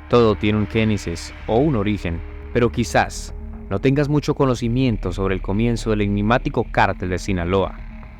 Todo tiene un génesis o un origen, pero quizás no tengas mucho conocimiento sobre el comienzo del enigmático cártel de Sinaloa,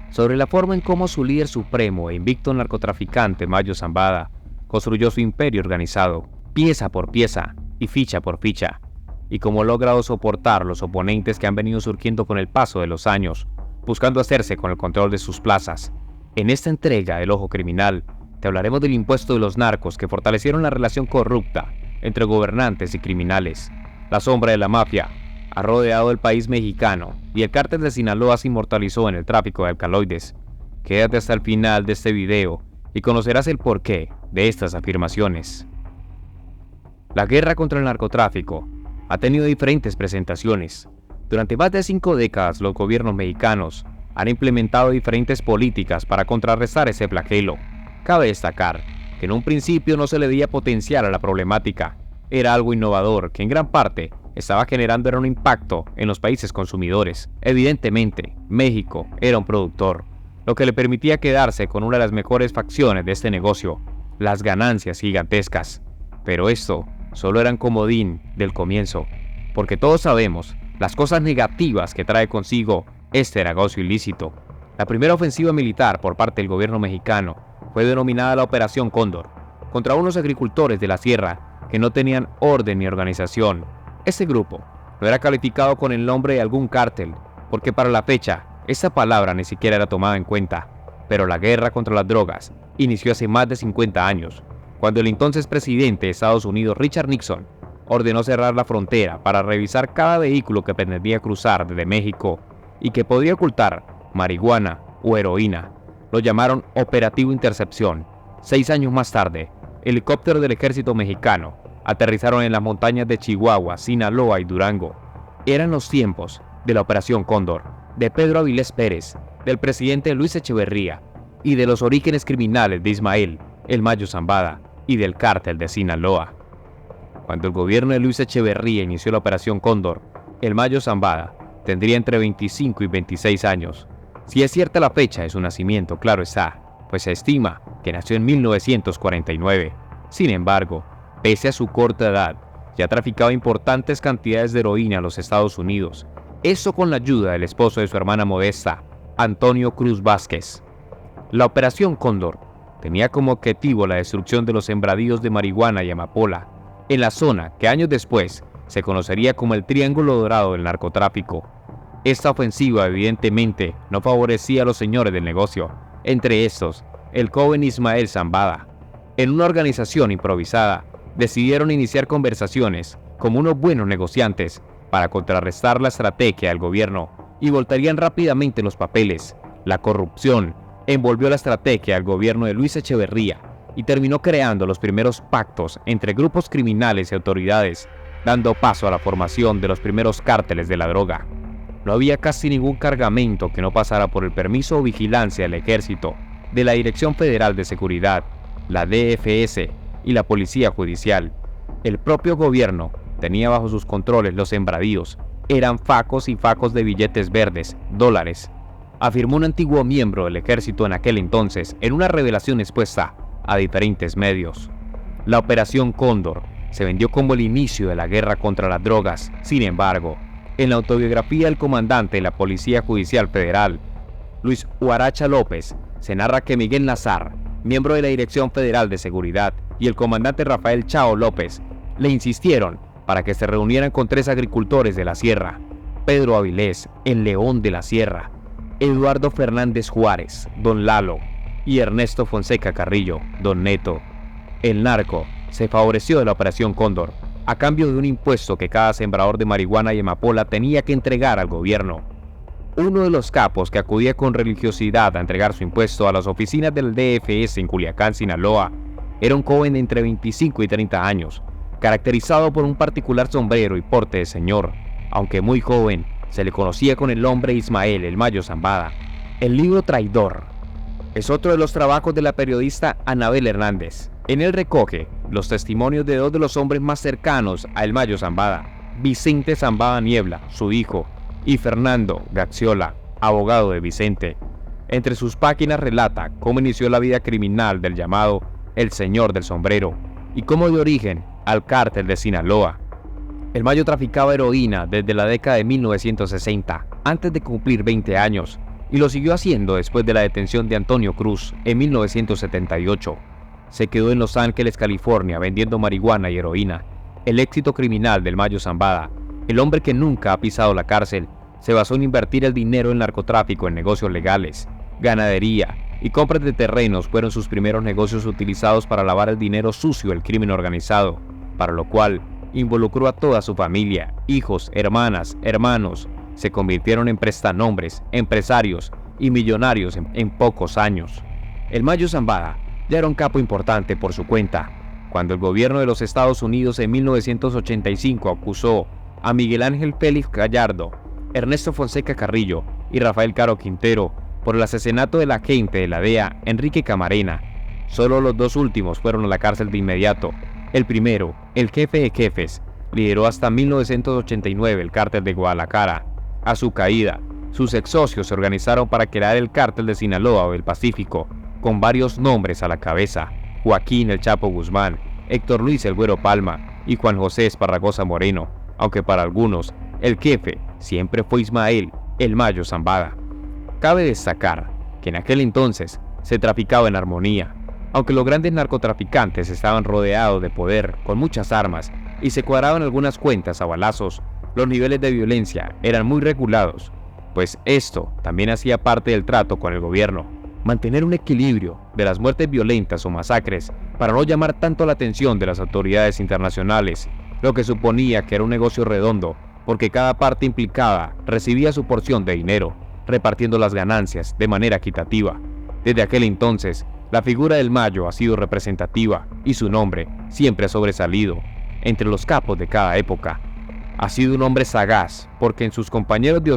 sobre la forma en cómo su líder supremo e invicto narcotraficante Mayo Zambada construyó su imperio organizado, pieza por pieza y ficha por ficha, y cómo ha logrado soportar los oponentes que han venido surgiendo con el paso de los años, buscando hacerse con el control de sus plazas. En esta entrega del Ojo Criminal, te hablaremos del impuesto de los narcos que fortalecieron la relación corrupta entre gobernantes y criminales. La sombra de la mafia ha rodeado el país mexicano y el cártel de Sinaloa se inmortalizó en el tráfico de alcaloides. Quédate hasta el final de este video y conocerás el porqué de estas afirmaciones. La guerra contra el narcotráfico ha tenido diferentes presentaciones. Durante más de 5 décadas, los gobiernos mexicanos han implementado diferentes políticas para contrarrestar ese flagelo. Cabe destacar que en un principio no se le veía potencial a la problemática. Era algo innovador que en gran parte estaba generando un impacto en los países consumidores. Evidentemente, México era un productor, lo que le permitía quedarse con una de las mejores facciones de este negocio, las ganancias gigantescas. Pero esto solo era un comodín del comienzo, porque todos sabemos las cosas negativas que trae consigo este negocio ilícito. La primera ofensiva militar por parte del gobierno mexicano fue denominada la Operación Cóndor, contra unos agricultores de la sierra que no tenían orden ni organización. Este grupo no era calificado con el nombre de algún cártel, porque para la fecha esta palabra ni siquiera era tomada en cuenta. Pero la guerra contra las drogas inició hace más de 50 años, cuando el entonces presidente de Estados Unidos, Richard Nixon, ordenó cerrar la frontera para revisar cada vehículo que pretendía cruzar desde México y que podía ocultar marihuana o heroína. Lo llamaron Operativo Intercepción. 6 años más tarde, helicópteros del ejército mexicano aterrizaron en las montañas de Chihuahua, Sinaloa y Durango. Eran los tiempos de la Operación Cóndor, de Pedro Avilés Pérez, del presidente Luis Echeverría y de los orígenes criminales de Ismael, el Mayo Zambada, y del cártel de Sinaloa. Cuando el gobierno de Luis Echeverría inició la Operación Cóndor, el Mayo Zambada tendría entre 25 y 26 años. Si es cierta la fecha de su nacimiento, claro está, pues se estima que nació en 1949. Sin embargo, pese a su corta edad, ya traficaba importantes cantidades de heroína a los Estados Unidos. Eso con la ayuda del esposo de su hermana modesta, Antonio Cruz Vázquez. La Operación Cóndor tenía como objetivo la destrucción de los sembradíos de marihuana y amapola, en la zona que años después se conocería como el Triángulo Dorado del narcotráfico. Esta ofensiva evidentemente no favorecía a los señores del negocio, entre estos, el joven Ismael Zambada. En una organización improvisada, decidieron iniciar conversaciones como unos buenos negociantes para contrarrestar la estrategia del gobierno y voltarían rápidamente los papeles. La corrupción envolvió la estrategia del gobierno de Luis Echeverría y terminó creando los primeros pactos entre grupos criminales y autoridades, dando paso a la formación de los primeros cárteles de la droga. No había casi ningún cargamento que no pasara por el permiso o vigilancia del Ejército, de la Dirección Federal de Seguridad, la DFS y la Policía Judicial. El propio gobierno tenía bajo sus controles los sembradíos. Eran facos y facos de billetes verdes, dólares, afirmó un antiguo miembro del ejército en aquel entonces en una revelación expuesta a diferentes medios. La Operación Cóndor se vendió como el inicio de la guerra contra las drogas. Sin embargo, en la autobiografía del comandante de la Policía Judicial Federal, Luis Huaracha López, se narra que Miguel Nazar, miembro de la Dirección Federal de Seguridad, y el comandante Rafael Chao López le insistieron para que se reunieran con 3 agricultores de la sierra: Pedro Avilés, el León de la Sierra; Eduardo Fernández Juárez, Don Lalo; y Ernesto Fonseca Carrillo, Don Neto. El narco se favoreció de la Operación Cóndor a cambio de un impuesto que cada sembrador de marihuana y amapola tenía que entregar al gobierno. Uno de los capos que acudía con religiosidad a entregar su impuesto a las oficinas del DFS en Culiacán, Sinaloa, era un joven de entre 25 y 30 años, caracterizado por un particular sombrero y porte de señor. Aunque muy joven, se le conocía con el nombre Ismael, el Mayo Zambada. El libro Traidor es otro de los trabajos de la periodista Anabel Hernández. En él recoge los testimonios de 2 de los hombres más cercanos a el Mayo Zambada: Vicente Zambada Niebla, su hijo, y Fernando Gaxiola, abogado de Vicente. Entre sus páginas relata cómo inició la vida criminal del llamado el Señor del Sombrero y cómo dio origen al cártel de Sinaloa. El Mayo traficaba heroína desde la década de 1960, antes de cumplir 20 años, y lo siguió haciendo después de la detención de Antonio Cruz en 1978. Se quedó en Los Ángeles, California, vendiendo marihuana y heroína. El éxito criminal del Mayo Zambada, el hombre que nunca ha pisado la cárcel, se basó en invertir el dinero en narcotráfico en negocios legales. Ganadería y compras de terrenos fueron sus primeros negocios utilizados para lavar el dinero sucio del crimen organizado, para lo cual involucró a toda su familia, hijos, hermanas, hermanos. Se convirtieron en prestanombres, empresarios y millonarios en pocos años. El Mayo Zambada ya era un capo importante por su cuenta. Cuando el gobierno de los Estados Unidos en 1985 acusó a Miguel Ángel Félix Gallardo, Ernesto Fonseca Carrillo y Rafael Caro Quintero por el asesinato del agente de la DEA, Enrique Camarena, solo los dos últimos fueron a la cárcel de inmediato. El primero, el jefe de jefes, lideró hasta 1989 el cártel de Guadalajara. A su caída, sus ex socios se organizaron para crear el cártel de Sinaloa o del Pacífico, con varios nombres a la cabeza: Joaquín el Chapo Guzmán, Héctor Luis el Güero Palma y Juan José Esparragosa Moreno, aunque para algunos el jefe siempre fue Ismael el Mayo Zambada. Cabe destacar que en aquel entonces se traficaba en armonía. Aunque los grandes narcotraficantes estaban rodeados de poder, con muchas armas, y se cuadraban algunas cuentas a balazos, los niveles de violencia eran muy regulados, pues esto también hacía parte del trato con el gobierno. Mantener un equilibrio de las muertes violentas o masacres para no llamar tanto la atención de las autoridades internacionales, lo que suponía que era un negocio redondo, porque cada parte implicada recibía su porción de dinero, repartiendo las ganancias de manera equitativa. Desde aquel entonces, la figura del Mayo ha sido representativa y su nombre siempre ha sobresalido entre los capos de cada época. Ha sido un hombre sagaz porque en sus compañeros de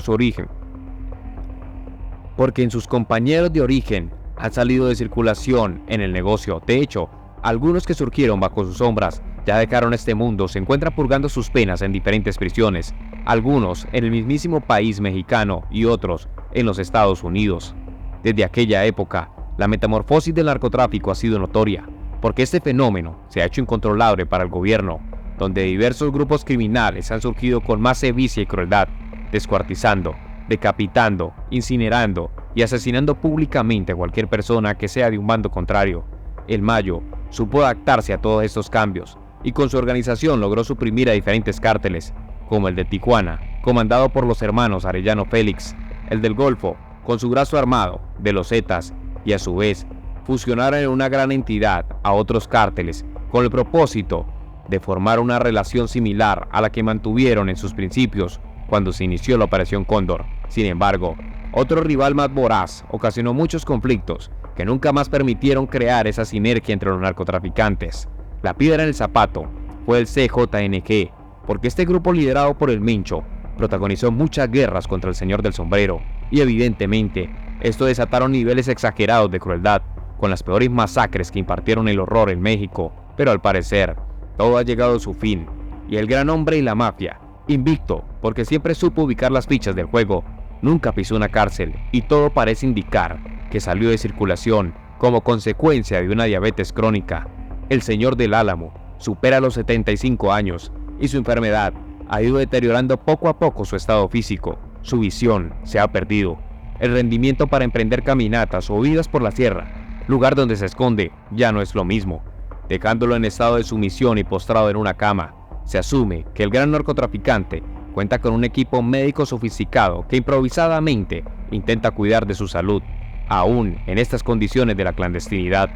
origen han salido de circulación en el negocio. De hecho, algunos que surgieron bajo sus sombras ya dejaron este mundo, se encuentran purgando sus penas en diferentes prisiones, algunos en el mismísimo país mexicano y otros en los Estados Unidos. Desde aquella época, la metamorfosis del narcotráfico ha sido notoria, porque este fenómeno se ha hecho incontrolable para el gobierno, donde diversos grupos criminales han surgido con más sevicia y crueldad, descuartizando, decapitando, incinerando y asesinando públicamente a cualquier persona que sea de un bando contrario. El Mayo supo adaptarse a todos estos cambios y con su organización logró suprimir a diferentes cárteles, como el de Tijuana, comandado por los hermanos Arellano Félix, el del Golfo, con su brazo armado, de los Zetas, y a su vez fusionaron en una gran entidad a otros cárteles con el propósito de formar una relación similar a la que mantuvieron en sus principios cuando se inició la Operación Cóndor. Sin embargo, otro rival más voraz ocasionó muchos conflictos que nunca más permitieron crear esa sinergia entre los narcotraficantes. La piedra en el zapato fue el CJNG, porque este grupo liderado por el Mencho protagonizó muchas guerras contra el Señor del Sombrero, y evidentemente esto desataron niveles exagerados de crueldad, con las peores masacres que impartieron el horror en México. Pero al parecer, todo ha llegado a su fin, y el gran hombre y la mafia, invicto porque siempre supo ubicar las fichas del juego, nunca pisó una cárcel, y todo parece indicar que salió de circulación como consecuencia de una diabetes crónica. El Señor del Álamo supera los 75 años, y su enfermedad ha ido deteriorando poco a poco su estado físico. Su visión se ha perdido. El rendimiento para emprender caminatas o huidas por la sierra, lugar donde se esconde, ya no es lo mismo. Dejándolo en estado de sumisión y postrado en una cama, se asume que el gran narcotraficante cuenta con un equipo médico sofisticado que improvisadamente intenta cuidar de su salud, aún en estas condiciones de la clandestinidad.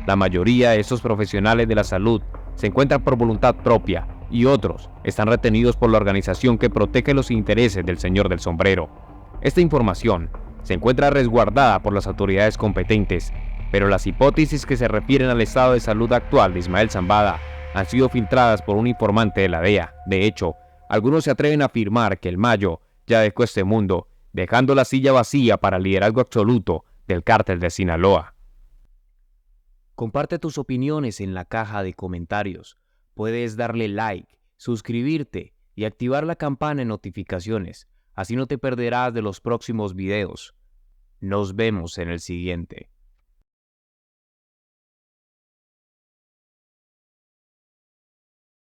La mayoría de estos profesionales de la salud se encuentran por voluntad propia y otros están retenidos por la organización que protege los intereses del Señor del Sombrero. Esta información se encuentra resguardada por las autoridades competentes, pero las hipótesis que se refieren al estado de salud actual de Ismael Zambada han sido filtradas por un informante de la DEA. De hecho, algunos se atreven a afirmar que el Mayo ya dejó este mundo, dejando la silla vacía para el liderazgo absoluto del cártel de Sinaloa. Comparte tus opiniones en la caja de comentarios. Puedes darle like, suscribirte y activar la campana de notificaciones. Así no te perderás de los próximos videos. Nos vemos en el siguiente.